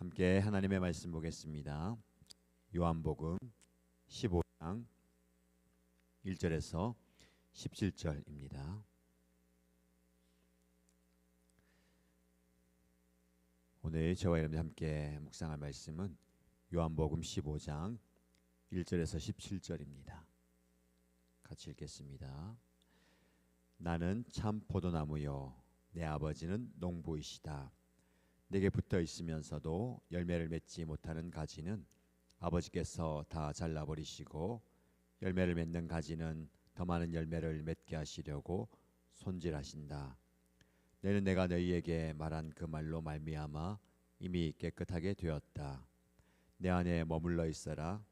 함께 하나님의 말씀 보겠습니다. 요한복음 15장 1절에서 17절입니다. 오늘 저와 여러분이 함께 묵상할 말씀은 요한복음 15장 1절에서 17절입니다. 같이 읽겠습니다. 나는 참 포도나무요 내 아버지는 농부이시다. 내게 붙어 있으면서도 열매를 맺지 못하는 가지는 아버지께서 다 잘라버리시고 열매를 맺는 가지는 더 많은 열매를 맺게 하시려고 손질하신다. 너희는 내가 너희에게 말한 그 말로 말미암아 이미 깨끗하게 되었다. 내 안에 머물러 있어라.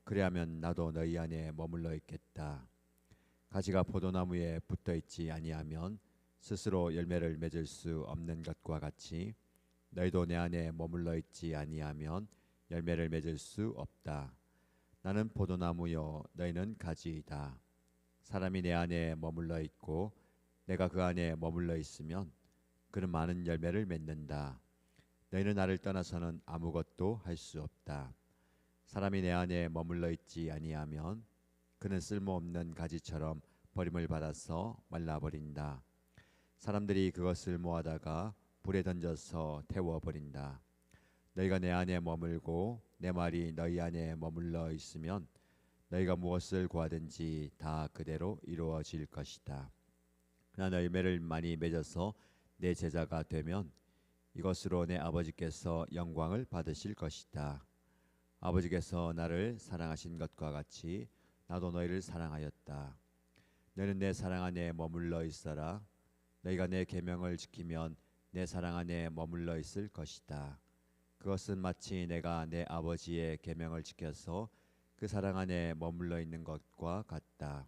그리하면 나도 너희 안에 머물러 있겠다. 가지가 포도나무에 붙어 있지 아니하면 스스로 열매를 맺을 수 없는 것과 같이 너희도 내 안에 머물러 있지 아니하면 열매를 맺을 수 없다. 나는 포도나무요 너희는 가지이다. 사람이 내 안에 머물러 있고 내가 그 안에 머물러 있으면 그는 많은 열매를 맺는다. 너희는 나를 떠나서는 아무것도 할 수 없다. 사람이 내 안에 머물러 있지 아니하면 그는 쓸모없는 가지처럼 버림을 받아서 말라버린다. 사람들이 그것을 모아다가 불에 던져서 태워버린다. 너희가 내 안에 머물고 내 말이 너희 안에 머물러 있으면 너희가 무엇을 구하든지 다 그대로 이루어질 것이다. 그러나 열매를 많이 맺어서 내 제자가 되면 이것으로 내 아버지께서 영광을 받으실 것이다. 아버지께서 나를 사랑하신 것과 같이 나도 너희를 사랑하였다. 너희는 내 사랑 안에 머물러 있어라. 너희가 내 계명을 지키면 내 사랑 안에 머물러 있을 것이다. 그것은 마치 내가 내 아버지의 계명을 지켜서 그 사랑 안에 머물러 있는 것과 같다.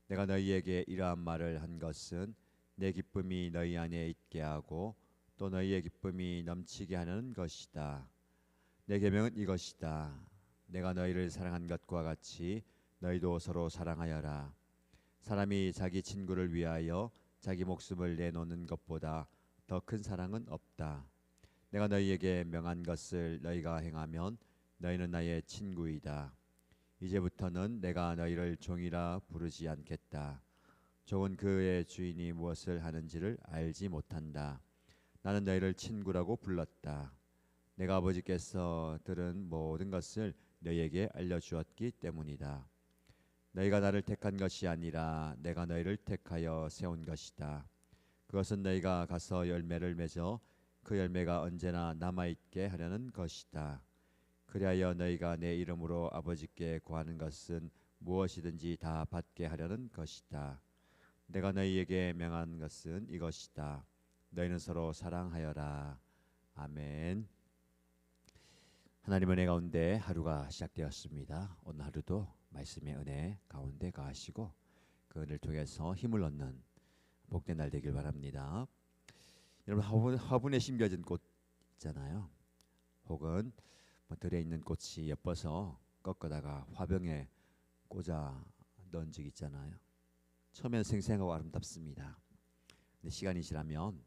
내가 너희에게 이러한 말을 한 것은 내 기쁨이 너희 안에 있게 하고 또 너희의 기쁨이 넘치게 하는 것이다. 내 계명은 이것이다. 내가 너희를 사랑한 것과 같이 너희도 서로 사랑하여라. 사람이 자기 친구를 위하여 자기 목숨을 내놓는 것보다 더 큰 사랑은 없다. 내가 너희에게 명한 것을 너희가 행하면 너희는 나의 친구이다. 이제부터는 내가 너희를 종이라 부르지 않겠다. 종은 그의 주인이 무엇을 하는지를 알지 못한다. 나는 너희를 친구라고 불렀다. 내가 아버지께서 들은 모든 것을 너희에게 알려주었기 때문이다. 너희가 나를 택한 것이 아니라 내가 너희를 택하여 세운 것이다. 그것은 너희가 가서 열매를 맺어 그 열매가 언제나 남아있게 하려는 것이다. 그리하여 너희가 내 이름으로 아버지께 구하는 것은 무엇이든지 다 받게 하려는 것이다. 내가 너희에게 명한 것은 이것이다. 너희는 서로 사랑하여라. 아멘. 하나님의 은혜 가운데 하루가 시작되었습니다. 오늘 하루도 말씀의 은혜 가운데 가시고 그 은혜를 통해서 힘을 얻는 복된 날 되길 바랍니다. 여러분 화분에 심겨진 꽃 있잖아요. 혹은 들에 있는 꽃이 예뻐서 꺾어다가 화병에 꽂아 넣은 적 있잖아요. 처음에는 생생하고 아름답습니다. 근데 시간이 지나면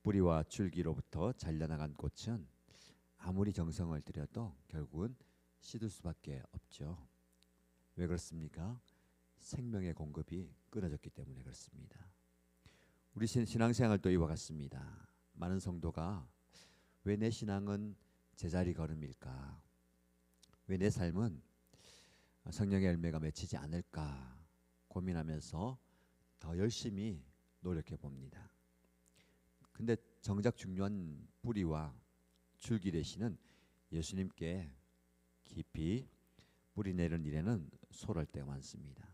뿌리와 줄기로부터 잘려나간 꽃은 아무리 정성을 들여도 결국은 시들 수밖에 없죠. 왜 그렇습니까? 생명의 공급이 끊어졌기 때문에 그렇습니다. 우리 신앙생활도 이와 같습니다. 많은 성도가 왜 내 신앙은 제자리 걸음일까? 왜 내 삶은 성령의 열매가 맺히지 않을까? 고민하면서 더 열심히 노력해 봅니다. 근데 정작 중요한 뿌리와 줄기 되시는 예수님께 깊이 뿌리 내리는 일에는 소홀할 때가 많습니다.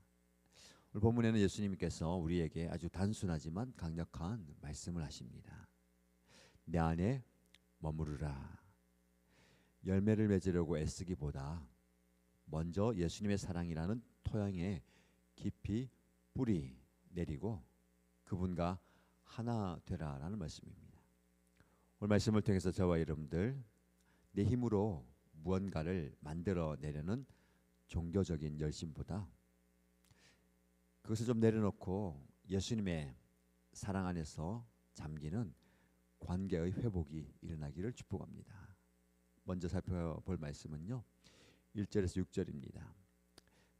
오늘 본문에는 예수님께서 우리에게 아주 단순하지만 강력한 말씀을 하십니다. 내 안에 머무르라. 열매를 맺으려고 애쓰기보다 먼저 예수님의 사랑이라는 토양에 깊이 뿌리 내리고 그분과 하나 되라라는 말씀입니다. 오늘 말씀을 통해서 저와 여러분들 내 힘으로 무언가를 만들어내려는 종교적인 열심보다 그것을 좀 내려놓고 예수님의 사랑 안에서 잠기는 관계의 회복이 일어나기를 축복합니다. 먼저 살펴볼 말씀은요. 1절에서 6절입니다.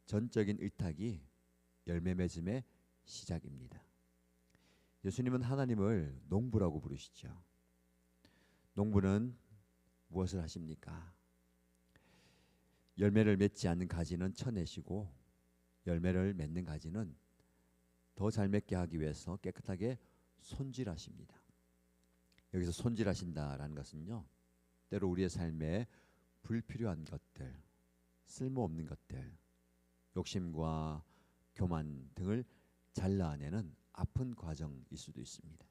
전적인 의탁이 열매 맺음의 시작입니다. 예수님은 하나님을 농부라고 부르시죠. 농부는 무엇을 하십니까? 열매를 맺지 않는 가지는 쳐내시고 열매를 맺는 가지는 더 잘 맺게 하기 위해서 깨끗하게 손질하십니다. 여기서 손질하신다라는 것은요, 때로 우리의 삶에 불필요한 것들, 쓸모없는 것들, 욕심과 교만 등을 잘라내는 아픈 과정일 수도 있습니다.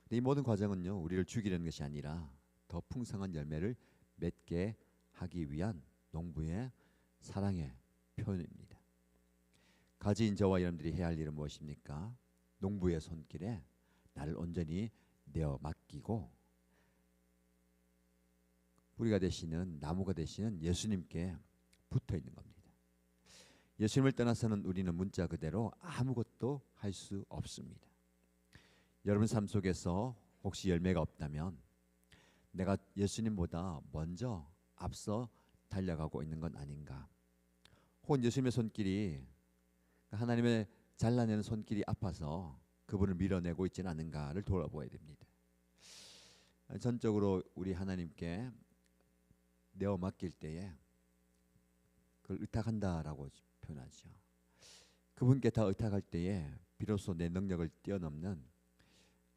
근데 이 모든 과정은요, 우리를 죽이려는 것이 아니라 더 풍성한 열매를 맺게 하기 위한 농부의 사랑의 표현입니다. 가지인 저와 여러분들이 해야 할 일은 무엇입니까? 농부의 손길에 나를 온전히 내어 맡기고 뿌리가 되시는, 나무가 되시는 예수님께 붙어 있는 겁니다. 예수님을 떠나서는 우리는 문자 그대로 아무것도 할 수 없습니다. 여러분 삶 속에서 혹시 열매가 없다면 내가 예수님보다 먼저 앞서 달려가고 있는 건 아닌가? 혹은 예수님의 손길이, 하나님의 잘라내는 손길이 아파서 그분을 밀어내고 있지는 않은가를 돌아보아야 됩니다. 전적으로 우리 하나님께 내어 맡길 때에 그걸 의탁한다라고 표현하죠. 그분께 다 의탁할 때에 비로소 내 능력을 뛰어넘는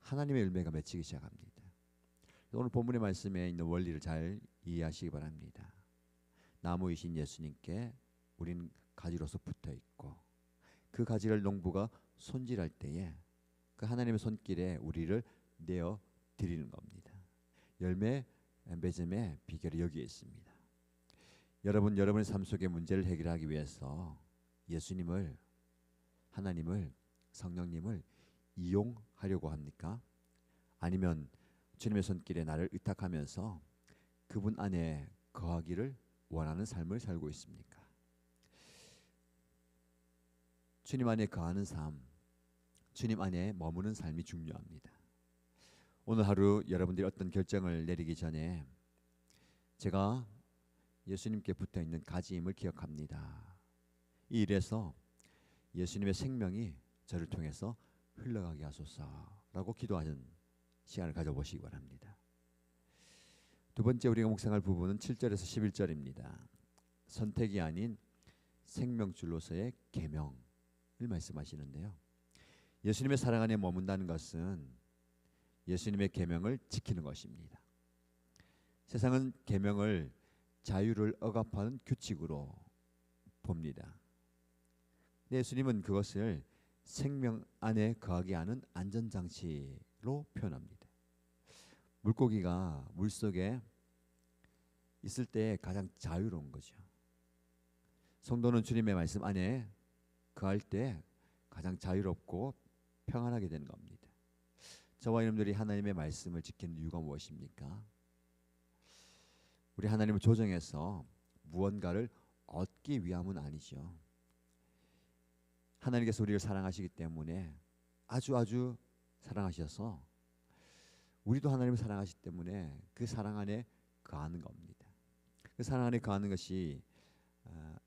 하나님의 열매가 맺히기 시작합니다. 오늘 본문의 말씀에 있는 원리를 잘 이해하시기 바랍니다. 나무이신 예수님께 우리는 가지로서 붙어 있고 그 가지를 농부가 손질할 때에 그 하나님의 손길에 우리를 내어 드리는 겁니다. 열매 맺음의 비결이 여기에 있습니다. 여러분의 삶 속의 문제를 해결하기 위해서 예수님을, 하나님을, 성령님을 이용하려고 합니까? 아니면 주님의 손길에 나를 의탁하면서 그분 안에 거하기를 원하는 삶을 살고 있습니까? 주님 안에 거하는 삶, 주님 안에 머무는 삶이 중요합니다. 오늘 하루 여러분들이 어떤 결정을 내리기 전에 제가 예수님께 붙어 있는 가지임을 기억합니다. 이 일에서 예수님의 생명이 저를 통해서 흘러가게 하소서라고 기도하는 시간을 가져보시기 바랍니다. 두 번째 우리가 묵상할 부분은 7절에서 11절입니다. 선택이 아닌 생명줄로서의 계명을 말씀하시는데요. 예수님의 사랑 안에 머문다는 것은 예수님의 계명을 지키는 것입니다. 세상은 계명을 자유를 억압하는 규칙으로 봅니다. 예수님은 그것을 생명 안에 거하게 하는 안전장치로 표현합니다. 물고기가 물속에 있을 때 가장 자유로운 거죠. 성도는 주님의 말씀 안에 거할 때 가장 자유롭고 평안하게 되는 겁니다. 저와 여러분들이 하나님의 말씀을 지키는 이유가 무엇입니까? 우리 하나님을 조정해서 무언가를 얻기 위함은 아니죠. 하나님께서 우리를 사랑하시기 때문에 아주 사랑하셔서 우리도 하나님을 사랑하시기 때문에 그 사랑 안에 거하는 겁니다. 그 사랑 안에 거하는 것이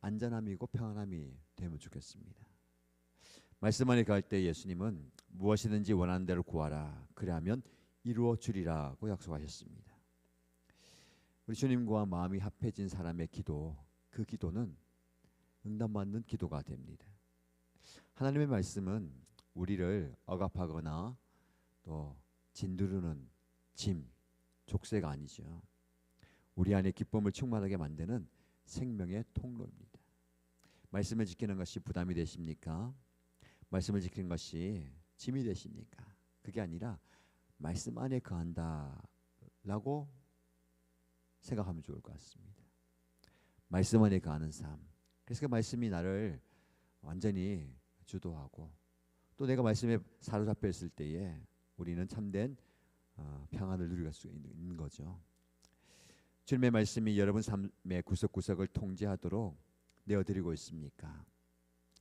안전함이고 평안함이 되면 좋겠습니다. 말씀 안에 거할 때 예수님은 무엇이든지 원하는 대로 구하라 그리하면 이루어 주리라고 약속하셨습니다. 우리 주님과 마음이 합해진 사람의 기도, 그 기도는 응답받는 기도가 됩니다. 하나님의 말씀은 우리를 억압하거나 또 진두르는 짐, 족쇄가 아니죠. 우리 안에 기쁨을 충만하게 만드는 생명의 통로입니다. 말씀을 지키는 것이 부담이 되십니까? 말씀을 지키는 것이 짐이 되십니까? 그게 아니라 말씀 안에 거한다라고 생각하면 좋을 것 같습니다. 말씀 안에 거하는 삶. 그래서 그 말씀이 나를 완전히 주도하고 또 내가 말씀에 사로잡혀 있을 때에 우리는 참된 평안을 누릴 수 있는 거죠. 주님의 말씀이 여러분 삶의 구석구석을 통제하도록 내어드리고 있습니까?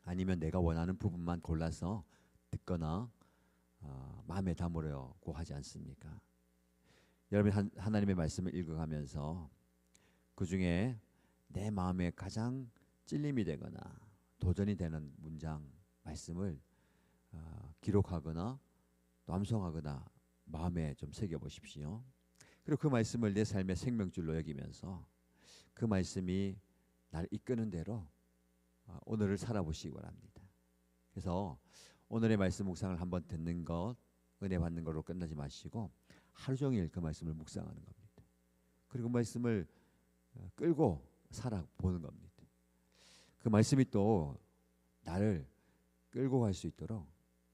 아니면 내가 원하는 부분만 골라서 듣거나 마음에 담으려고 하지 않습니까? 여러분 하나님의 말씀을 읽어가면서 그 중에 내 마음에 가장 찔림이 되거나 도전이 되는 문장 말씀을 기록하거나 또 암송하거나 마음에 좀 새겨 보십시오. 그리고 그 말씀을 내 삶의 생명줄로 여기면서 그 말씀이 날 이끄는 대로 오늘을 살아보시기 바랍니다. 그래서 오늘의 말씀 묵상을 한번 듣는 것, 은혜 받는 걸로 끝나지 마시고 하루 종일 그 말씀을 묵상하는 겁니다. 그리고 그 말씀을 끌고 살아보는 겁니다. 그 말씀이 또 나를 끌고 갈 수 있도록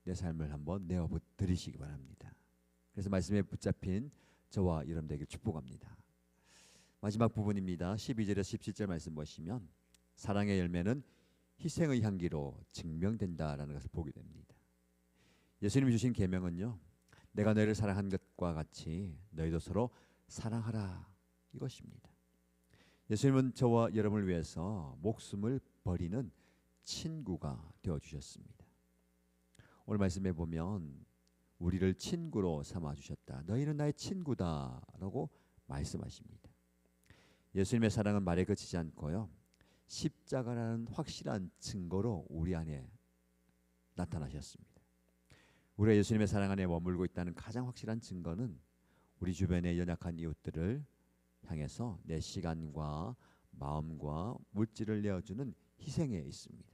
내 삶을 한번 내어드리시기 바랍니다. 그래서 말씀에 붙잡힌 저와 여러분 되길 축복합니다. 마지막 부분입니다. 12절에서 17절 말씀 보시면 사랑의 열매는 희생의 향기로 증명된다라는 것을 보게 됩니다. 예수님이 주신 계명은요, 내가 너희를 사랑한 것과 같이 너희도 서로 사랑하라, 이것입니다. 예수님은 저와 여러분을 위해서 목숨을 버리는 친구가 되어주셨습니다. 오늘 말씀에 보면 우리를 친구로 삼아주셨다, 너희는 나의 친구다 라고 말씀하십니다. 예수님의 사랑은 말에 그치지 않고요, 십자가라는 확실한 증거로 우리 안에 나타나셨습니다. 우리가 예수님의 사랑 안에 머물고 있다는 가장 확실한 증거는 우리 주변의 연약한 이웃들을 향해서 내 시간과 마음과 물질을 내어주는 희생에 있습니다.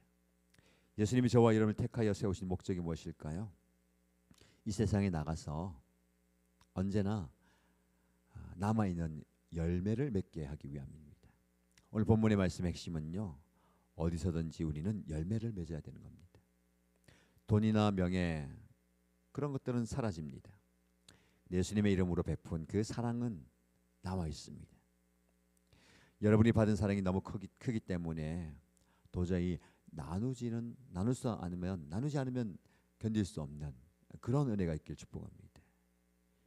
예수님이 저와 여러분을 택하여 세우신 목적이 무엇일까요? 이 세상에 나가서 언제나 남아있는 열매를 맺게 하기 위함입니다. 오늘 본문의 말씀의 핵심은요, 어디서든지 우리는 열매를 맺어야 되는 겁니다. 돈이나 명예 그런 것들은 사라집니다. 예수님의 이름으로 베푼 그 사랑은 남아 있습니다. 여러분이 받은 사랑이 너무 크기 때문에 도저히 나누지 않으면 견딜 수 없는 그런 은혜가 있길 축복합니다.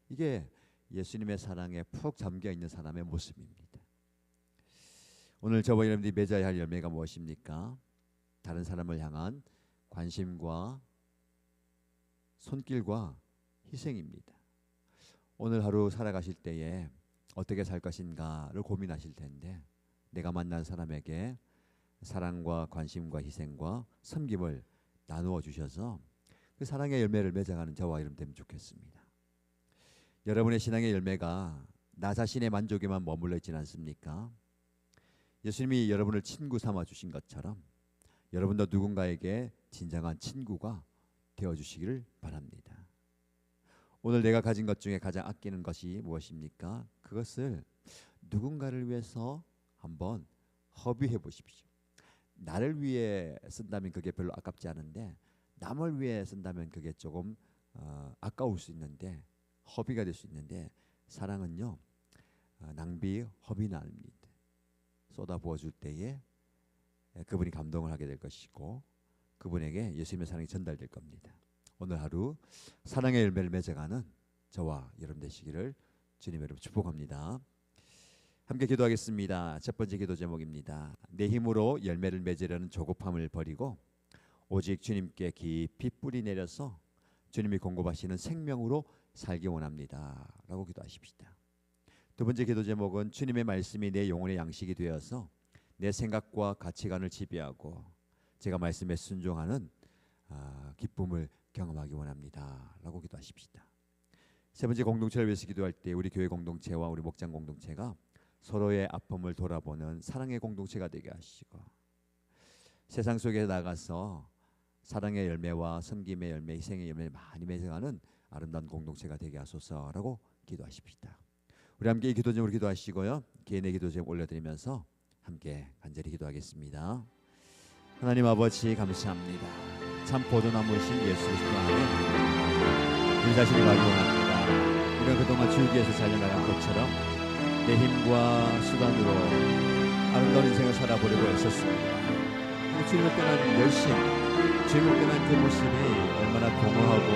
이게 예수님의 사랑에 푹 잠겨 있는 사람의 모습입니다. 오늘 저와 여러분들이 맺어야 할 열매가 무엇입니까? 다른 사람을 향한 관심과 손길과 희생입니다. 오늘 하루 살아가실 때에 어떻게 살 것인가를 고민하실 텐데, 내가 만난 사람에게 사랑과 관심과 희생과 섬김을 나누어 주셔서 그 사랑의 열매를 맺어가는 저와 여러분 되면 좋겠습니다. 여러분의 신앙의 열매가 나 자신의 만족에만 머물러 있지는 않습니까? 예수님이 여러분을 친구 삼아 주신 것처럼 여러분도 누군가에게 진정한 친구가 되어주시기를 바랍니다. 오늘 내가 가진 것 중에 가장 아끼는 것이 무엇입니까? 그것을 누군가를 위해서 한번 허비해 보십시오. 나를 위해 쓴다면 그게 별로 아깝지 않은데, 남을 위해 쓴다면 그게 조금 아까울 수 있는데, 허비가 될 수 있는데, 사랑은요, 낭비 허비는 아닙니다. 쏟아부어 줄 때에 그분이 감동을 하게 될 것이고 그분에게 예수님의 사랑이 전달될 겁니다. 오늘 하루 사랑의 열매를 맺어가는 저와 여러분 되시기를 주님 여러분 축복합니다. 함께 기도하겠습니다. 첫 번째 기도 제목입니다. 내 힘으로 열매를 맺으려는 조급함을 버리고 오직 주님께 깊이 뿌리 내려서 주님이 공급하시는 생명으로 살기 원합니다 라고 기도하십시다. 두 번째 기도 제목은 주님의 말씀이 내 영혼의 양식이 되어서 내 생각과 가치관을 지배하고 제가 말씀에 순종하는 기쁨을 경험하기 원합니다 라고 기도하십시다. 세 번째, 공동체를 위해서 기도할 때 우리 교회 공동체와 우리 목장 공동체가 서로의 아픔을 돌아보는 사랑의 공동체가 되게 하시고 세상 속에 나가서 사랑의 열매와 섬김의 열매, 희생의 열매를 많이 맺어가는 아름다운 공동체가 되게 하소서라고 기도하십시다. 우리 함께 이 기도 제목으로 기도하시고요, 개인의 기도 제목 올려드리면서 함께 간절히 기도하겠습니다. 하나님 아버지 감사합니다. 참 보도나무이신 예수 그리스도 안에 우리 자신을 가기 원합니다. 우리가 그동안 줄기에서 잘려나간 것처럼 내 힘과 수단으로 아름다운 인생을 살아보려고 애썼습니다. 주님을 떠난 열심, 주님을 떠난 그 모습이 얼마나 공허하고